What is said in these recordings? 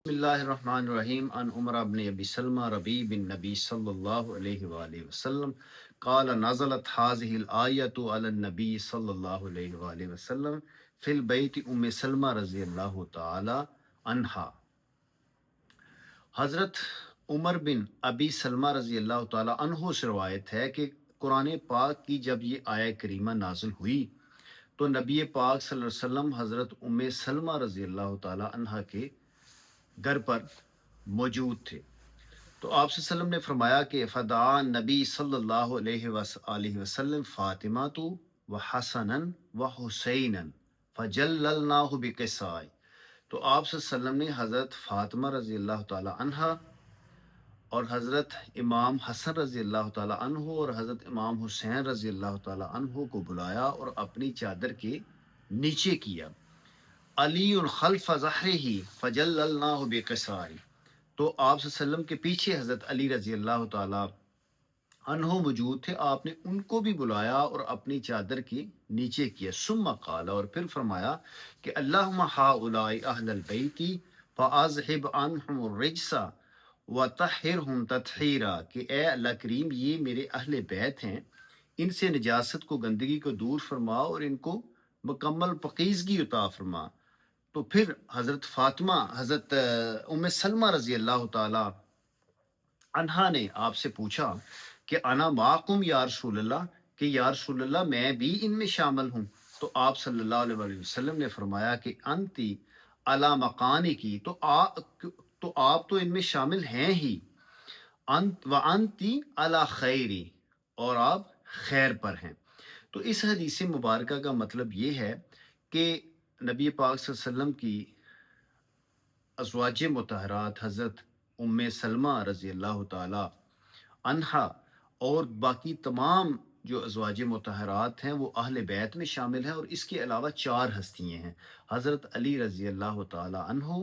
بسم اللہ الرحمن الرحیم ان عمر بن ابی سلمہ ربی بن نبی صلی اللہ علیہ وآلہ وسلم قال نزلت هذه الآیة علی النبی صلی اللہ علیہ وآلہ وسلم فی البیت سلمہ رضی اللہ تعالی عنہا۔ حضرت عمر بن ابی سلمہ رضی اللہ تعالی عنہ سے روایت ہے کہ قرآن پاک کی جب یہ آیہ کریمہ نازل ہوئی تو نبی پاک صلی اللہ علیہ وسلم حضرت سلمہ رضی اللہ تعالی عنہ کے گھر پر موجود تھے۔ تو آپ صلی اللہ علیہ وسلم نے فرمایا کہ فدعا نبی صلی اللہ علیہ وآلہ وسلم فاطمہ و حسنا و حسینا فجللناہ بقصاء۔ تو آپ صلی اللہ علیہ وسلم نے حضرت فاطمہ رضی اللہ تعالی عنہ اور حضرت امام حسن رضی اللہ تعالی عنہ اور حضرت امام حسین رضی اللہ تعالی عنہ کو بلایا اور اپنی چادر کے نیچے کیا۔ علی خلف ظہرہ فجللناہ بقصاء۔ تو آپ صلی اللہ علیہ وسلم کے پیچھے حضرت علی رضی اللہ تعالی عنہ موجود تھے، آپ نے ان کو بھی بلایا اور اپنی چادر کے نیچے کیا۔ ثم قال، اور پھر فرمایا کہ اللہم ہؤلاء اہل البیت فاذہب عنہم الرجس وطہرہم تطہیرا، کہ اے اللہ کریم یہ میرے اہل بیت ہیں، ان سے نجاست کو گندگی کو دور فرما اور ان کو مکمل پاکیزگی عطا فرما۔ تو پھر حضرت فاطمہ حضرت سلمہ رضی اللہ تعالی عنہا نے آپ سے پوچھا کہ انا معکم یا رسول اللہ، کہ یا رسول اللہ میں بھی ان میں شامل ہوں۔ تو آپ صلی اللہ علیہ وآلہ وسلم نے فرمایا کہ انتی علی مکانی کی، تو آپ تو ان میں شامل ہیں ہی، انت و انتی علی خیری، اور آپ خیر پر ہیں۔ تو اس حدیث مبارکہ کا مطلب یہ ہے کہ نبی پاک صلی اللہ علیہ وسلم کی ازواج مطہرات حضرت سلمہ رضی اللہ تعالی عنہا اور باقی تمام جو ازواج مطہرات ہیں وہ اہل بیت میں شامل ہیں، اور اس کے علاوہ 4 ہستیاں ہیں: حضرت علی رضی اللہ تعالی عنہ،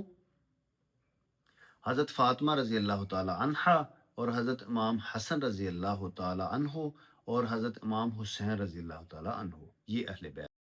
حضرت فاطمہ رضی اللہ تعالی عنہا، اور حضرت امام حسن رضی اللہ تعالی عنہ، اور حضرت امام حسین رضی اللہ تعالی عنہ، یہ اہل بیت